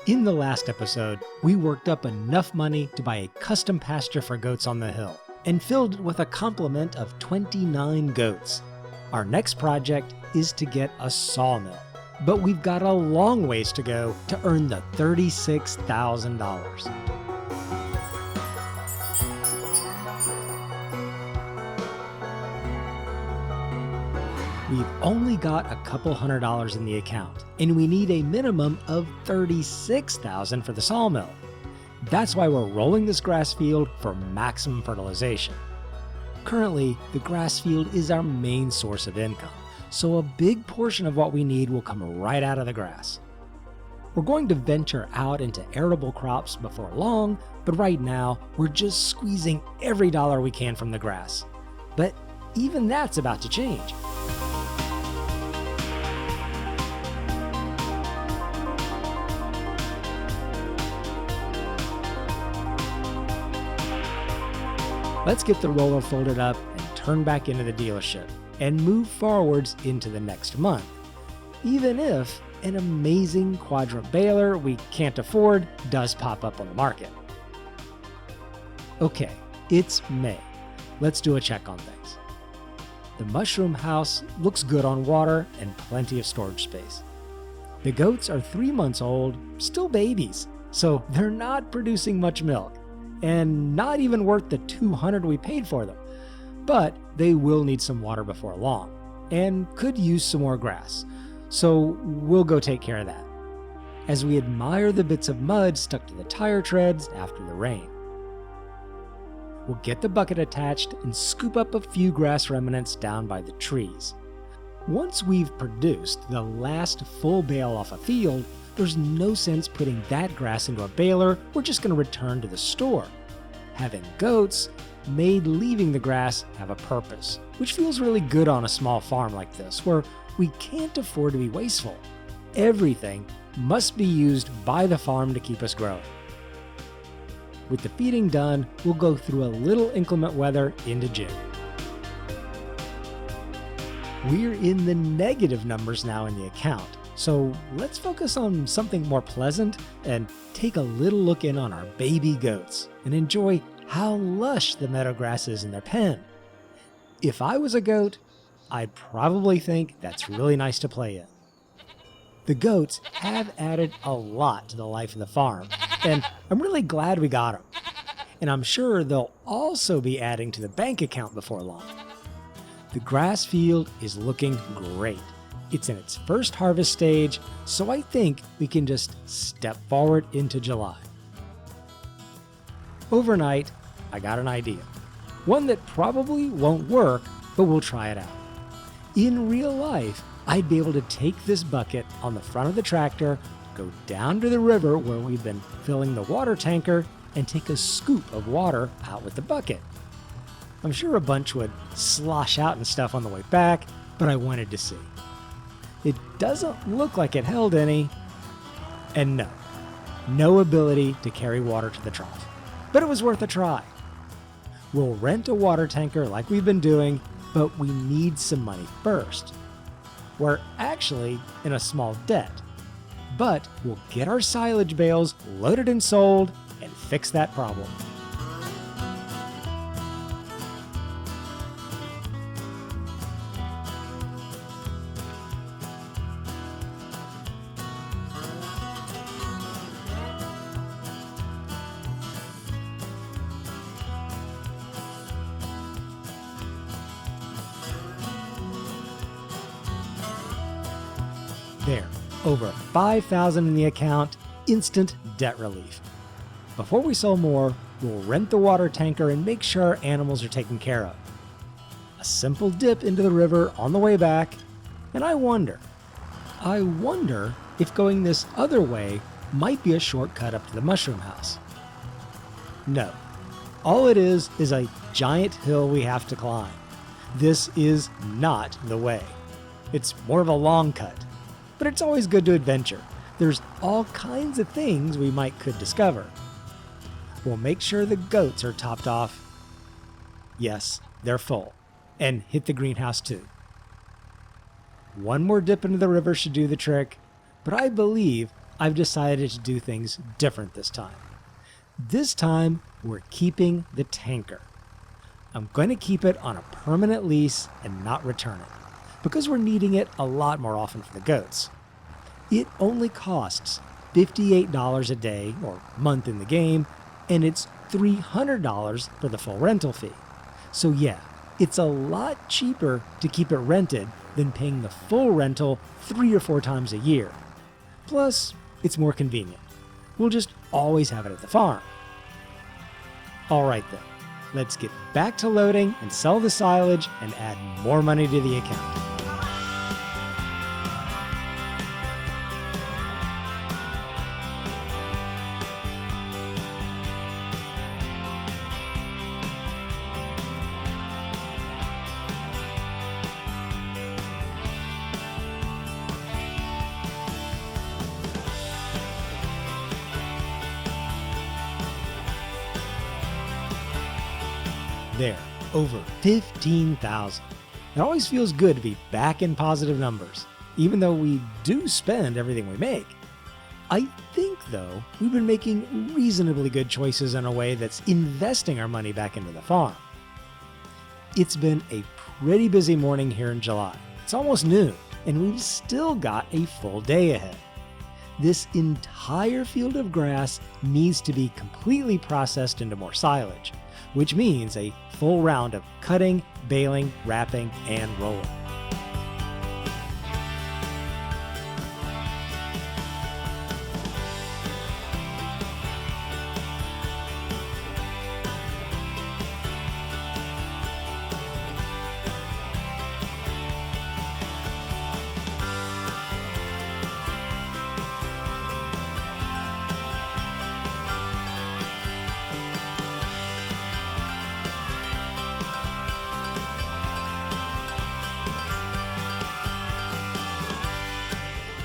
In the last episode, we worked up enough money to buy a custom pasture for goats on the hill, and filled it with a complement of 29 goats. Our next project is to get a sawmill, but we've got a long ways to go to earn the $36,000. We've only got a couple $100 in the account, and we need a minimum of $36,000 for the sawmill. That's why we're rolling this grass field for maximum fertilization. Currently, the grass field is our main source of income, so a big portion of what we need will come right out of the grass. We're going to venture out into arable crops before long, but right now, we're just squeezing every dollar we can from the grass. But even that's about to change. Let's get the roller folded up and turn back into the dealership and move forwards into the next month, even if an amazing quadrant baler we can't afford does pop up on the market. Okay, it's May. Let's do a check on things. The mushroom house looks good on water and plenty of storage space. The goats are 3 months old, still babies, so they're not producing much milk, and not even worth the $200 we paid for them. But they will need some water before long, and could use some more grass, so we'll go take care of that, as we admire the bits of mud stuck to the tire treads after the rain. We'll get the bucket attached and scoop up a few grass remnants down by the trees. Once we've produced the last full bale off a field, there's no sense putting that grass into a baler. We're just going to return to the store. Having goats made leaving the grass have a purpose, which feels really good on a small farm like this, where we can't afford to be wasteful. Everything must be used by the farm to keep us growing. With the feeding done, we'll go through a little inclement weather into June. We're in the negative numbers now in the account, so let's focus on something more pleasant and take a little look in on our baby goats and enjoy how lush the meadow grass is in their pen. If I was a goat, I'd probably think that's really nice to play in. The goats have added a lot to the life of the farm, and I'm really glad we got them. And I'm sure they'll also be adding to the bank account before long. The grass field is looking great. It's in its first harvest stage, so I think we can just step forward into July. Overnight, I got an idea. One that probably won't work, but we'll try it out. In real life, I'd be able to take this bucket on the front of the tractor, go down to the river where we've been filling the water tanker, and take a scoop of water out with the bucket. I'm sure a bunch would slosh out and stuff on the way back, but I wanted to see. It doesn't look like it held any, and no ability to carry water to the trough. But it was worth a try. We'll rent a water tanker like we've been doing, but we need some money first. We're actually in a small debt, but we'll get our silage bales loaded and sold and fix that problem. There, over $5,000 in the account, instant debt relief. Before we sell more, we'll rent the water tanker and make sure our animals are taken care of. A simple dip into the river on the way back, and I wonder if going this other way might be a shortcut up to the mushroom house. No, all it is a giant hill we have to climb. This is not the way. It's more of a long cut. But it's always good to adventure. There's all kinds of things we could discover. We'll make sure the goats are topped off. Yes, they're full. And hit the greenhouse too. One more dip into the river should do the trick, but I believe I've decided to do things different this time. This time, we're keeping the tanker. I'm going to keep it on a permanent lease and not return it, because we're needing it a lot more often for the goats. It only costs $58 a day or month in the game, and it's $300 for the full rental fee. So yeah, it's a lot cheaper to keep it rented than paying the full rental 3 or 4 times a year. Plus, it's more convenient. We'll just always have it at the farm. Alright then, let's get back to loading and sell the silage and add more money to the account. There, over 15,000. It always feels good to be back in positive numbers, even though we do spend everything we make. I think, though, we've been making reasonably good choices in a way that's investing our money back into the farm. It's been a pretty busy morning here in July. It's almost noon, and we've still got a full day ahead. This entire field of grass needs to be completely processed into more silage, which means a full round of cutting, baling, wrapping, and rolling.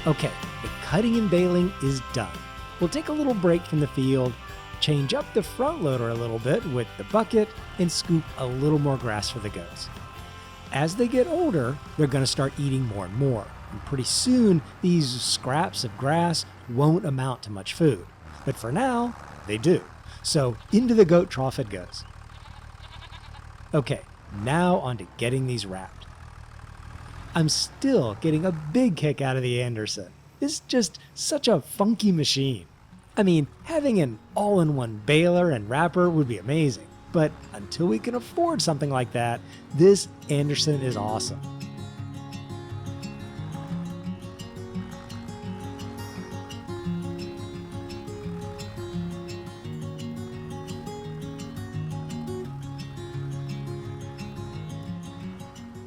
Okay, the cutting and baling is done. We'll take a little break from the field, change up the front loader a little bit with the bucket, and scoop a little more grass for the goats. As they get older, they're going to start eating more and more, and pretty soon these scraps of grass won't amount to much food. But for now, they do. So into the goat trough it goes. Okay, now on to getting these wrapped. I'm still getting a big kick out of the Anderson. It's just such a funky machine. I mean, having an all-in-one baler and wrapper would be amazing, but until we can afford something like that, this Anderson is awesome.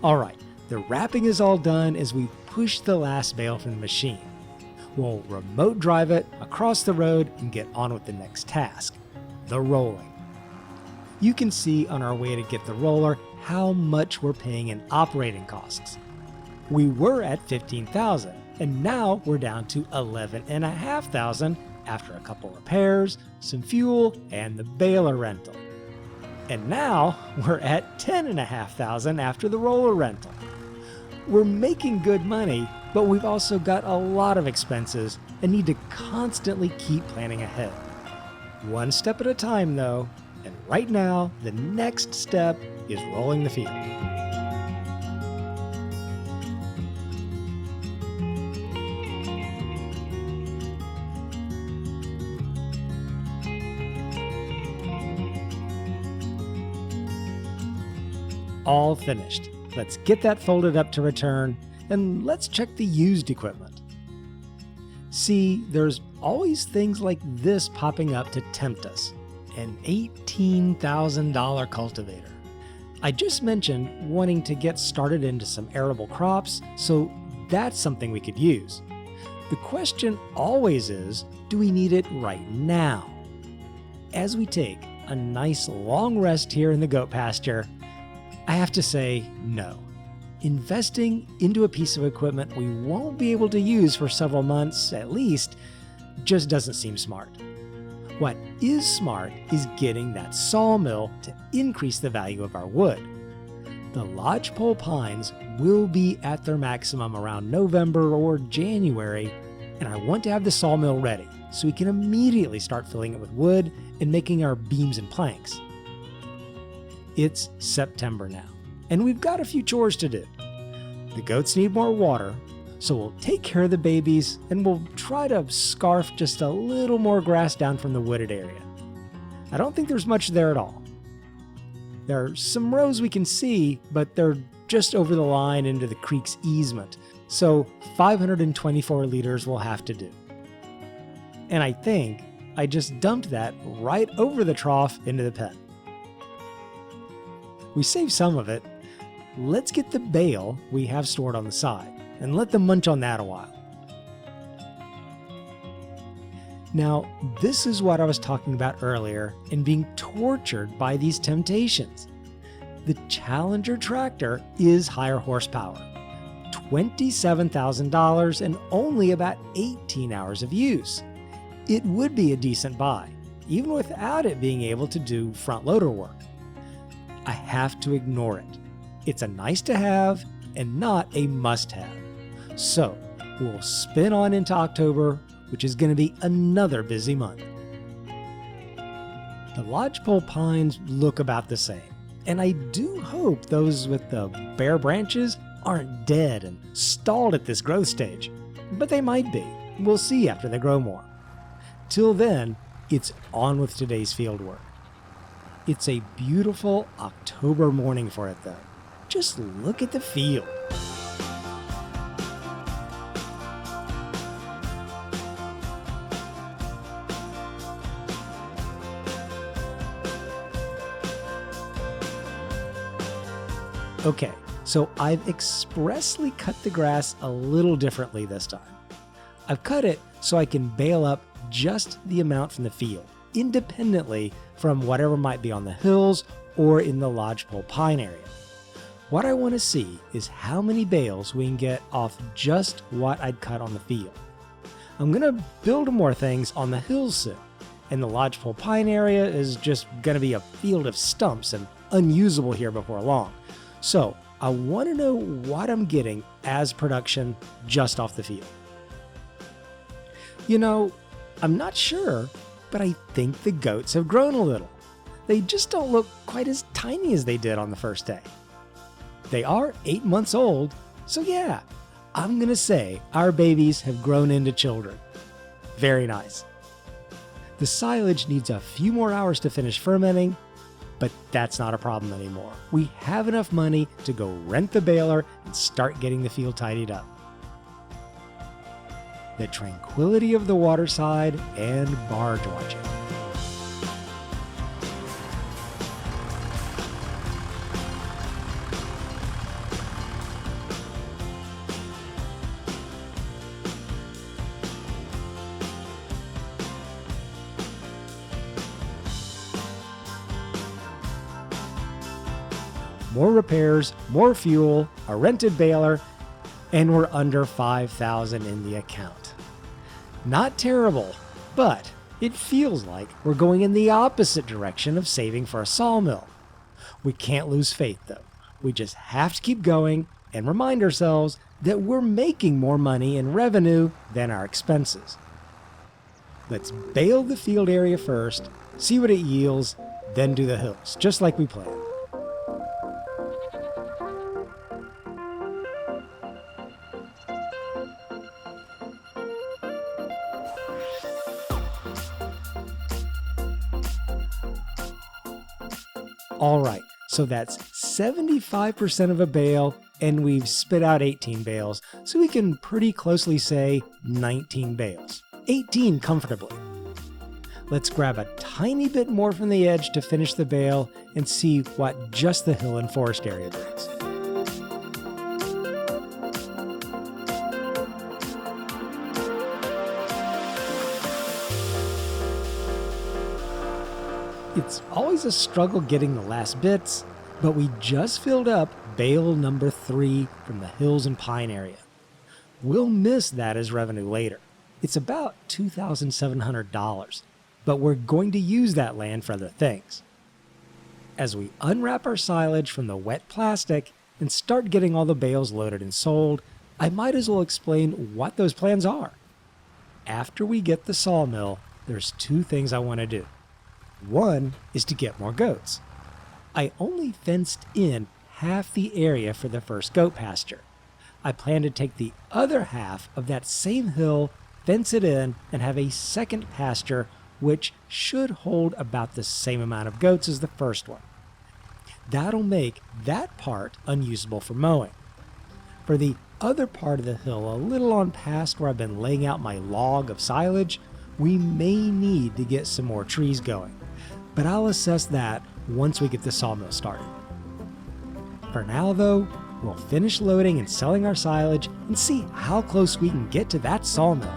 Alright, the wrapping is all done as we push the last bale from the machine. We'll remote drive it across the road and get on with the next task, the rolling. You can see on our way to get the roller how much we're paying in operating costs. We were at $15,000 and now we're down to $11,500 after a couple repairs, some fuel, and the baler rental. And now we're at $10,500 after the roller rental. We're making good money, but we've also got a lot of expenses and need to constantly keep planning ahead. One step at a time though, and right now the next step is rolling the field. All finished. Let's get that folded up to return, and let's check the used equipment. See, there's always things like this popping up to tempt us. An $18,000 cultivator. I just mentioned wanting to get started into some arable crops, so that's something we could use. The question always is, do we need it right now? As we take a nice long rest here in the goat pasture, I have to say no. Investing into a piece of equipment we won't be able to use for several months at least just doesn't seem smart. What is smart is getting that sawmill to increase the value of our wood. The lodgepole pines will be at their maximum around November or January, and I want to have the sawmill ready so we can immediately start filling it with wood and making our beams and planks. It's September now, and we've got a few chores to do. The goats need more water, so we'll take care of the babies and we'll try to scarf just a little more grass down from the wooded area. I don't think there's much there at all. There are some rows we can see, but they're just over the line into the creek's easement, so 524 liters will have to do. And I think I just dumped that right over the trough into the pen. We saved some of it. Let's get the bale we have stored on the side and let them munch on that a while. Now, this is what I was talking about earlier in being tortured by these temptations. The Challenger tractor is higher horsepower, $27,000 and only about 18 hours of use. It would be a decent buy, even without it being able to do front loader work. I have to ignore it. It's a nice to have and not a must have. So we'll spin on into October, which is going to be another busy month. The lodgepole pines look about the same, and I do hope those with the bare branches aren't dead and stalled at this growth stage, but they might be. We'll see after they grow more. Till then, it's on with today's field work. It's a beautiful October morning for it though. Just look at the field. Okay, so I've expressly cut the grass a little differently this time. I've cut it so I can bale up just the amount from the field, independently from whatever might be on the hills or in the lodgepole pine area. What I want to see is how many bales we can get off just what I'd cut on the field. I'm going to build more things on the hills soon, and the lodgepole pine area is just going to be a field of stumps and unusable here before long. So I want to know what I'm getting as production just off the field. You know, I'm not sure, but I think the goats have grown a little. They just don't look quite as tiny as they did on the first day. They are 8 months old, so yeah, I'm gonna say our babies have grown into children. Very nice. The silage needs a few more hours to finish fermenting, but that's not a problem anymore. We have enough money to go rent the baler and start getting the field tidied up. The tranquility of the waterside and barge watching. More repairs, more fuel, a rented baler, and we're under $5,000 in the account. Not terrible, but it feels like we're going in the opposite direction of saving for a sawmill. We can't lose faith though. We just have to keep going and remind ourselves that we're making more money in revenue than our expenses. Let's bale the field area first, see what it yields, then do the hills, just like we planned. Alright, so that's 75% of a bale, and we've spit out 18 bales, so we can pretty closely say 19 bales. 18 comfortably. Let's grab a tiny bit more from the edge to finish the bale and see what just the hill and forest area brings. It's always a struggle getting the last bits, but we just filled up bale number 3 from the hills and pine area. We'll miss that as revenue later. It's about $2,700, but we're going to use that land for other things. As we unwrap our silage from the wet plastic and start getting all the bales loaded and sold, I might as well explain what those plans are. after we get the sawmill, there's two things I want to do. One is to get more goats. I only fenced in half the area for the first goat pasture. I plan to take the other half of that same hill, fence it in, and have a second pasture which should hold about the same amount of goats as the first one. That'll make that part unusable for mowing. For the other part of the hill, a little on past where I've been laying out my log of silage, we may need to get some more trees going, but I'll assess that once we get the sawmill started. For now though, we'll finish loading and selling our silage and see how close we can get to that sawmill.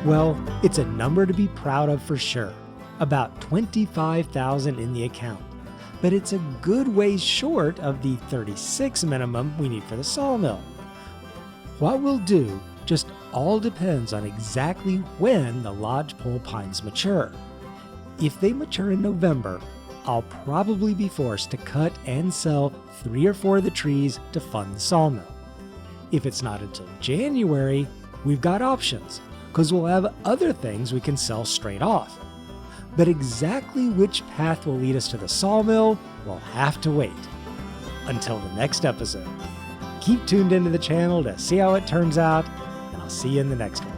Well, it's a number to be proud of for sure, about $25,000 in the account, but it's a good ways short of the $36,000 minimum we need for the sawmill. What we'll do just all depends on exactly when the lodgepole pines mature. If they mature in November, I'll probably be forced to cut and sell 3 or 4 of the trees to fund the sawmill. If it's not until January, we've got options, because we'll have other things we can sell straight off. But exactly which path will lead us to the sawmill, we'll have to wait. Until the next episode. Keep tuned into the channel to see how it turns out, and I'll see you in the next one.